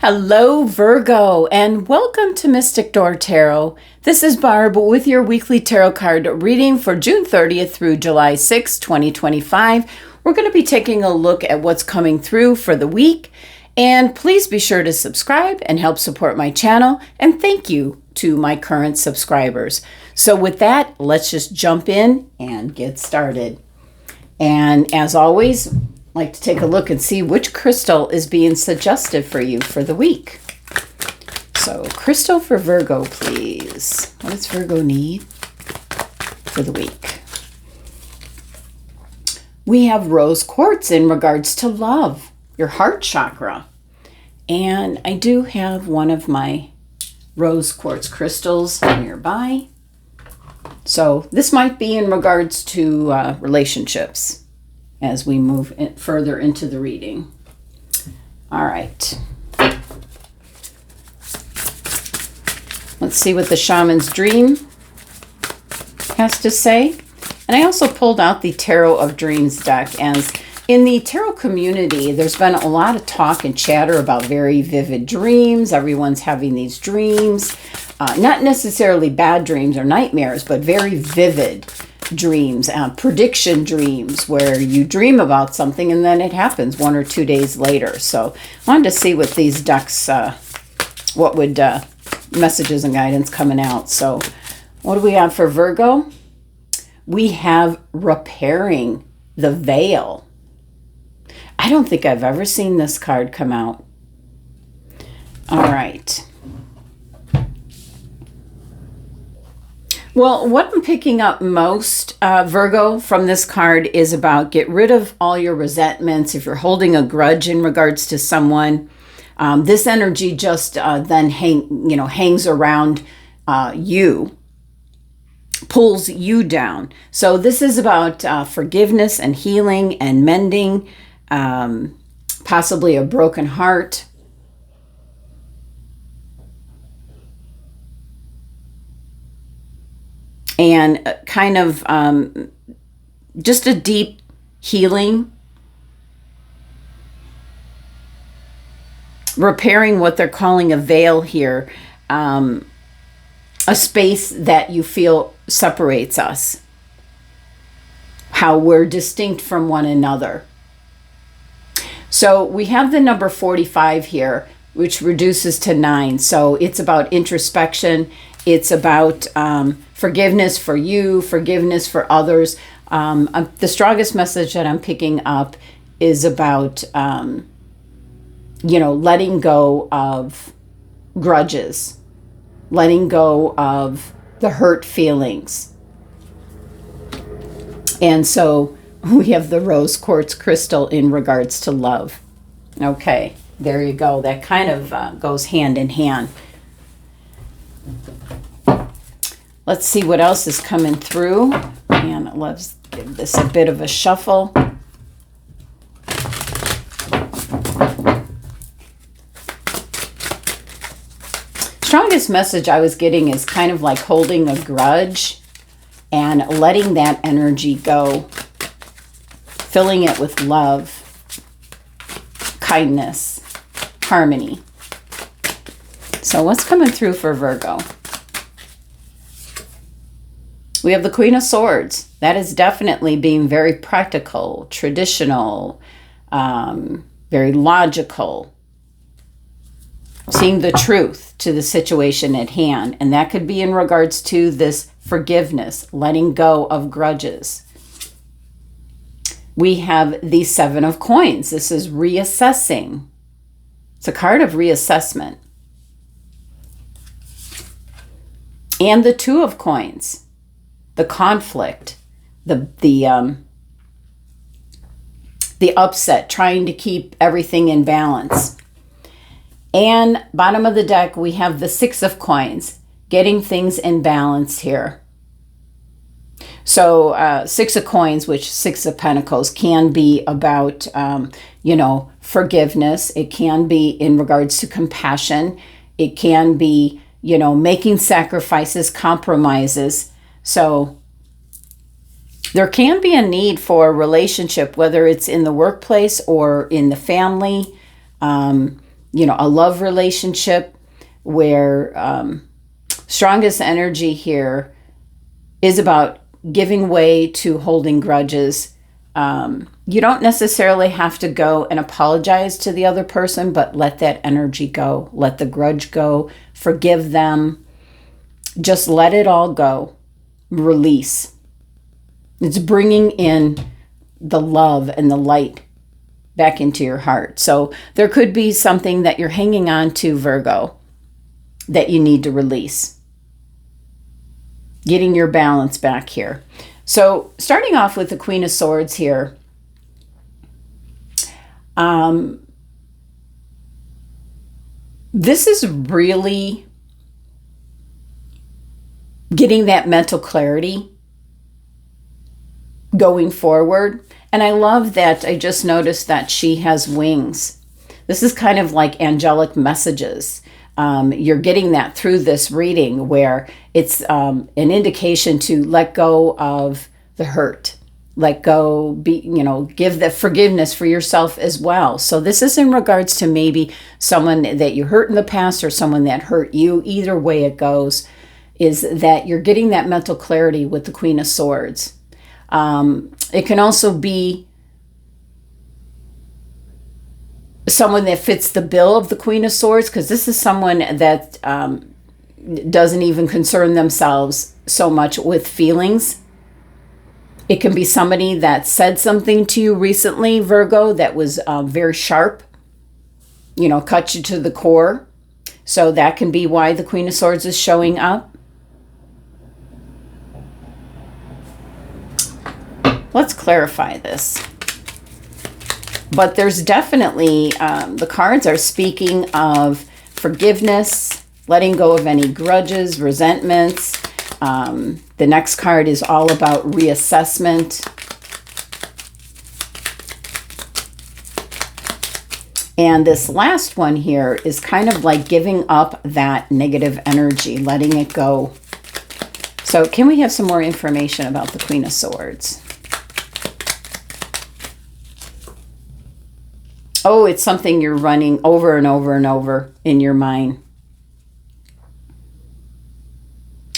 Hello, Virgo, and welcome to Mystic Door Tarot. This is Barb with your weekly tarot card reading for June 30th through July 6th, 2025. We're going to be taking a look at what's coming through for the week, and please be sure to subscribe and help support my channel, and thank you to my current subscribers. So with that, let's just jump in and get started. And as always, like to take a look and see which crystal is being suggested for you for the week. So crystal for Virgo, please. What does Virgo need for the week? We have rose quartz in regards to love, your heart chakra. And I do have one of my rose quartz crystals nearby. So this might be in regards to relationships as we move further into the reading. All right. Let's see what the Shaman's Dream has to say. And I also pulled out the Tarot of Dreams deck, as in the tarot community, there's been a lot of talk and chatter about very vivid dreams. Everyone's having these dreams, not necessarily bad dreams or nightmares, but very vivid dreams, prediction dreams, where you dream about something and then it happens 1 or 2 days later. So I wanted to see what these decks, what would messages and guidance coming out. So what do we have for Virgo? We have repairing the veil. I don't think I've ever seen this card come out. All right. Well, what I'm picking up most, Virgo, from this card is about get rid of all your resentments. If you're holding a grudge in regards to someone, this energy just then hangs around you, pulls you down. So this is about forgiveness and healing and mending, possibly a broken heart. And kind of just a deep healing, repairing what they're calling a veil here, a space that you feel separates us, how we're distinct from one another. So we have the number 45 here, which reduces to 9. So it's about introspection. It's about forgiveness for you, forgiveness for others. The strongest message that I'm picking up is about, letting go of grudges, letting go of the hurt feelings. And so we have the rose quartz crystal in regards to love. Okay, there you go. That kind of goes hand in hand. Let's see what else is coming through. And let's give this a bit of a shuffle. Strongest message I was getting is kind of like holding a grudge and letting that energy go, filling it with love, kindness, harmony. So what's coming through for Virgo? We have the Queen of Swords. That is definitely being very practical, traditional, very logical, seeing the truth to the situation at hand. And that could be in regards to this forgiveness, letting go of grudges. We have the Seven of Coins. This is reassessing. It's a card of reassessment. And the Two of Coins. The conflict, the upset, trying to keep everything in balance. And bottom of the deck, we have the Six of Coins, getting things in balance here. So Six of Coins, which Six of Pentacles, can be about, forgiveness. It can be in regards to compassion. It can be, making sacrifices, compromises. So there can be a need for a relationship, whether it's in the workplace or in the family, a love relationship where strongest energy here is about giving way to holding grudges. You don't necessarily have to go and apologize to the other person, but let that energy go. Let the grudge go. Forgive them. Just let it all go. Release. It's bringing in the love and the light back into your heart. So there could be something that you're hanging on to, Virgo, that you need to release. Getting your balance back here. So starting off with the Queen of Swords here, this is really getting that mental clarity going forward. And I love that I just noticed that she has wings. This is kind of like angelic messages. You're getting that through this reading where it's an indication to let go of the hurt. Let go, give the forgiveness for yourself as well. So this is in regards to maybe someone that you hurt in the past or someone that hurt you. Either way it goes, is that you're getting that mental clarity with the Queen of Swords. It can also be someone that fits the bill of the Queen of Swords, because this is someone that doesn't even concern themselves so much with feelings. It can be somebody that said something to you recently, Virgo, that was very sharp, cut you to the core. So that can be why the Queen of Swords is showing up. Let's clarify this. But there's definitely, the cards are speaking of forgiveness, letting go of any grudges, resentments. The next card is all about reassessment. And this last one here is kind of like giving up that negative energy, letting it go. So can we have some more information about the Queen of Swords? Oh, it's something you're running over and over and over in your mind.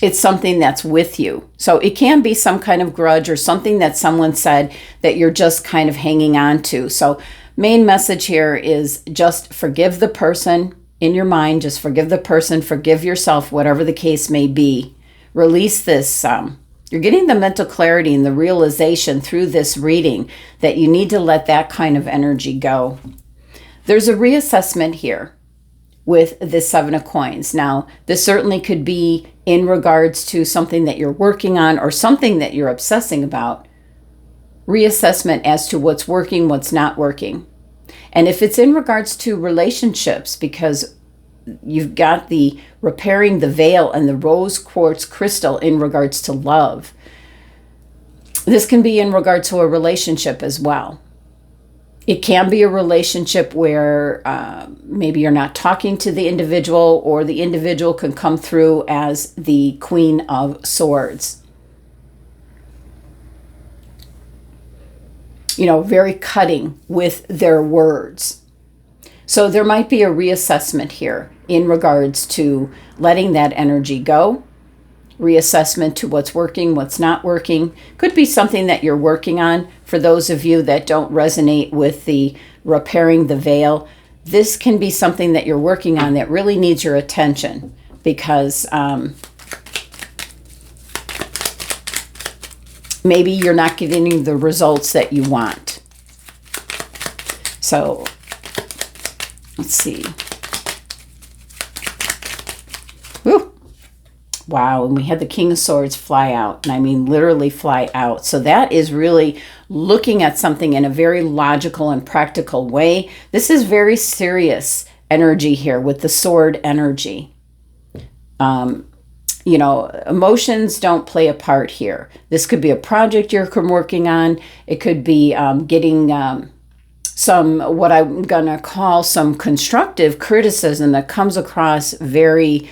It's something that's with you. So it can be some kind of grudge or something that someone said that you're just kind of hanging on to. So main message here is just forgive the person in your mind. Just forgive the person, forgive yourself, whatever the case may be. Release this. You're getting the mental clarity and the realization through this reading that you need to let that kind of energy go. There's a reassessment here with the Seven of Coins. Now, this certainly could be in regards to something that you're working on or something that you're obsessing about. Reassessment as to what's working, what's not working. And if it's in regards to relationships, because you've got the repairing the veil and the rose quartz crystal in regards to love. This can be in regard to a relationship as well. It can be a relationship where maybe you're not talking to the individual, or the individual can come through as the Queen of Swords. Very cutting with their words. So there might be a reassessment here in regards to letting that energy go. Reassessment to what's working, what's not working. Could be something that you're working on. For those of you that don't resonate with the repairing the veil, this can be something that you're working on that really needs your attention, because maybe you're not getting the results that you want. So let's see. Woo. Wow, and we had the King of Swords fly out, and I mean literally fly out. So that is really looking at something in a very logical and practical way. This is very serious energy here with the sword energy. Emotions don't play a part here. This could be a project you're working on. It could be getting some, what I'm going to call some constructive criticism that comes across very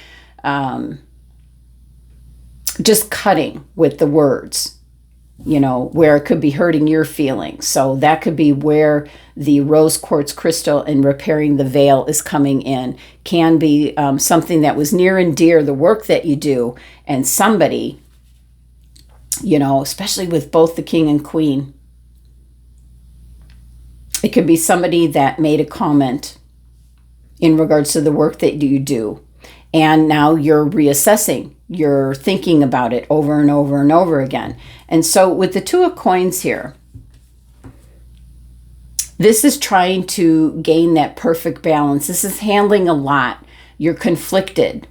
just cutting with the words. you know, where it could be hurting your feelings. So that could be where the rose quartz crystal and repairing the veil is coming in. Can be something that was near and dear, the work that you do, and somebody, you know, especially with both the king and queen. It could be somebody that made a comment in regards to the work that you do. And now you're reassessing. You're thinking about it over and over and over again. And so with the Two of Coins here, this is trying to gain that perfect balance. This is handling a lot. You're conflicted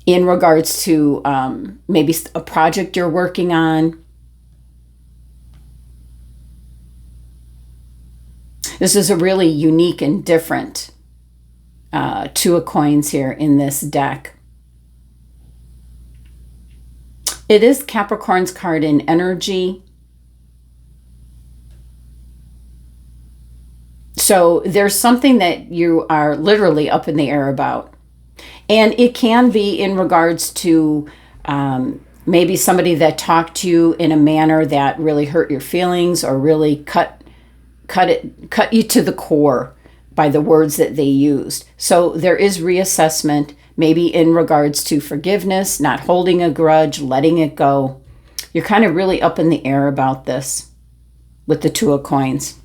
in regards to maybe a project you're working on. This is a really unique and different Two of Coins here in this deck. It is Capricorn's card in energy. So there's something that you are literally up in the air about. And it can be in regards to maybe somebody that talked to you in a manner that really hurt your feelings or really cut you to the core by the words that they used. So there is reassessment, maybe in regards to forgiveness, not holding a grudge, letting it go. You're kind of really up in the air about this with the Two of Coins.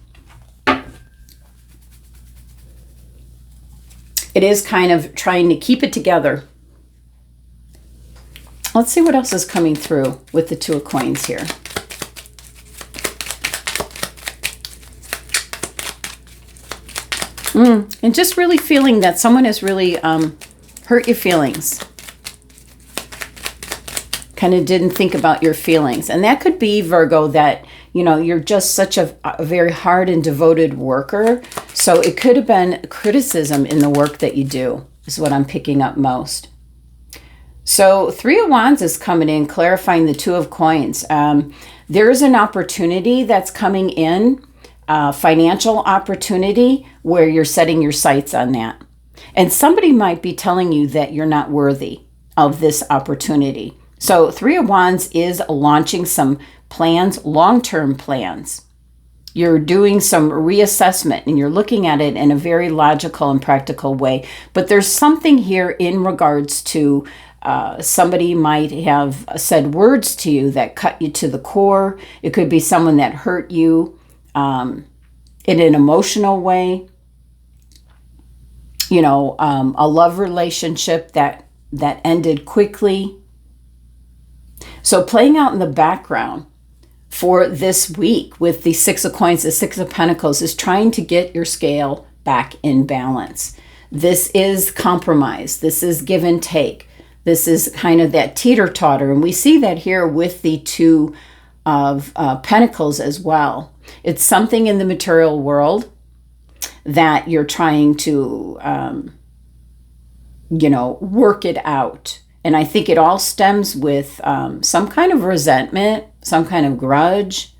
It is kind of trying to keep it together. Let's see what else is coming through with the Two of Coins here. And just really feeling that someone has really hurt your feelings. Kind of didn't think about your feelings. And that could be, Virgo, that, you know, you're just such a very hard and devoted worker. So it could have been criticism in the work that you do, is what I'm picking up most. So Three of Wands is coming in, clarifying the Two of Coins. There is an opportunity that's coming in, financial opportunity, where you're setting your sights on that. And somebody might be telling you that you're not worthy of this opportunity. So Three of Wands is launching some plans, long-term plans. You're doing some reassessment and you're looking at it in a very logical and practical way. But there's something here in regards to somebody might have said words to you that cut you to the core. It could be someone that hurt you in an emotional way. You know, a love relationship that ended quickly. So playing out in the background for this week with the Six of Coins, the Six of Pentacles, is trying to get your scale back in balance. This is compromise. This is give and take. This is kind of that teeter-totter. And we see that here with the Two of Pentacles as well. It's something in the material world that you're trying to, you know, work it out. And I think it all stems with some kind of resentment, some kind of grudge,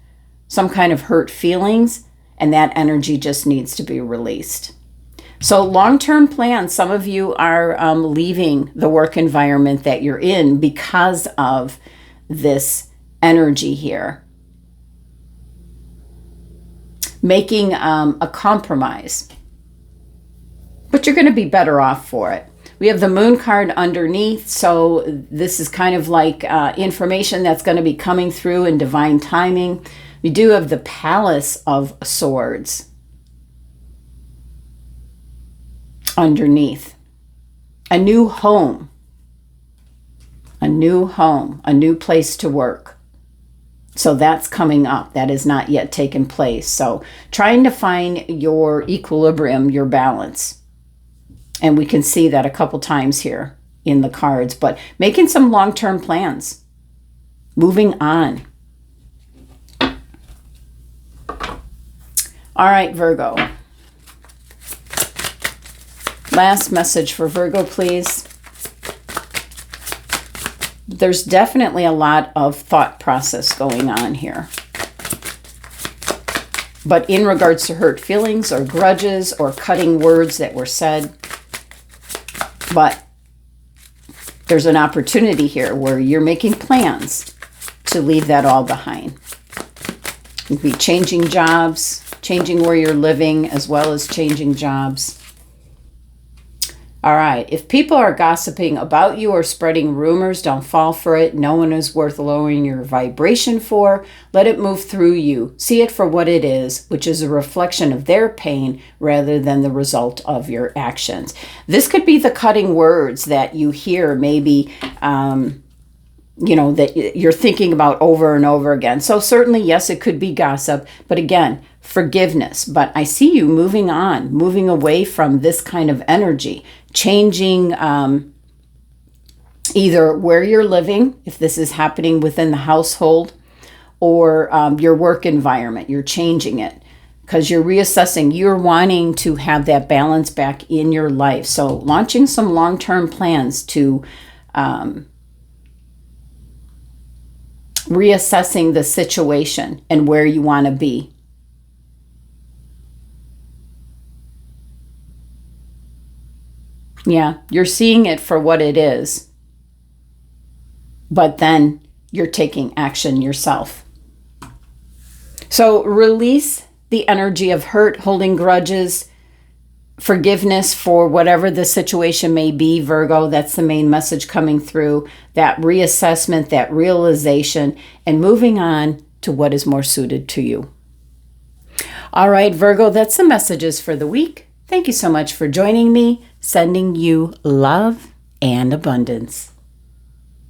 some kind of hurt feelings, and that energy just needs to be released. So long-term plans, some of you are leaving the work environment that you're in because of this energy here. Making a compromise. But you're going to be better off for it. We have the Moon card underneath, so this is kind of like information that's going to be coming through in divine timing. We do have the Palace of Swords underneath. A new home. A new home. A new place to work. So that's coming up. That has not yet taken place. So trying to find your equilibrium, your balance. And we can see that a couple times here in the cards. But making some long-term plans. Moving on. All right, Virgo. Last message for Virgo, please. There's definitely a lot of thought process going on here. But in regards to hurt feelings or grudges or cutting words that were said, but there's an opportunity here where you're making plans to leave that all behind. You'd be changing jobs, changing where you're living, as well as changing jobs. All right, if people are gossiping about you or spreading rumors, don't fall for it. No one is worth lowering your vibration for. Let it move through you. See it for what it is, which is a reflection of their pain rather than the result of your actions. This could be the cutting words that you hear maybe, that you're thinking about over and over again. So certainly, yes, it could be gossip, but again, forgiveness. But I see you moving on, moving away from this kind of energy, changing either where you're living, if this is happening within the household, or your work environment. You're changing it because you're reassessing. You're wanting to have that balance back in your life. So launching some long-term plans to reassessing the situation and where you want to be. Yeah, you're seeing it for what it is, but then you're taking action yourself. So release the energy of hurt, holding grudges, forgiveness for whatever the situation may be, Virgo. That's the main message coming through. That reassessment, that realization, and moving on to what is more suited to you. All right, Virgo, that's the messages for the week. Thank you so much for joining me. Sending you love and abundance.